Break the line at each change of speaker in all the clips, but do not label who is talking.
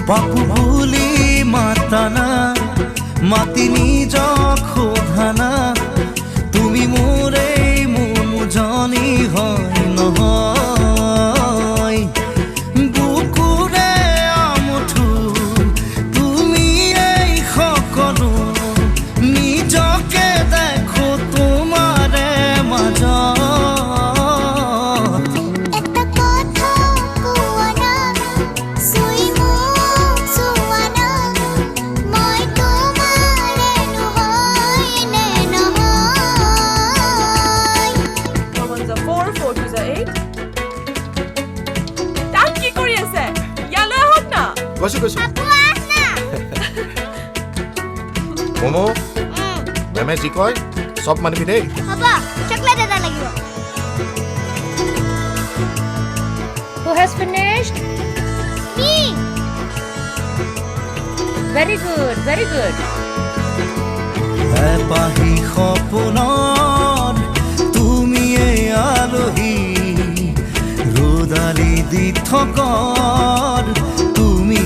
বাপু বুলি মাতানা মাতি নিজক সোধানা তুমি মোৰ এই মনোজনী হয় নহয় বুকুৰে আমঠু তুমি এই সকলো নিজকে দেখো তোমাৰে মাজত
গৈছো মমো মেমে যি কয় চব মানিবি দেই
হ'ব চকলেট এটা লাগিব
Who has finished?
Me.
Very good, very good.
এপাহি সপোনৰ তুমি এই আলহী ৰ'দালি দি থকৰ তুমি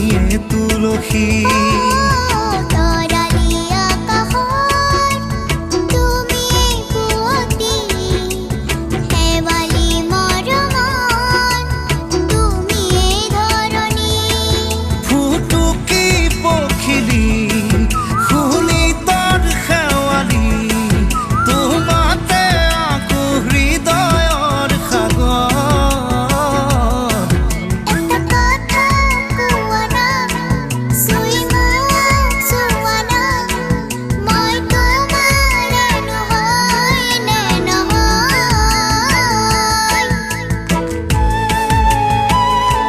তুলসী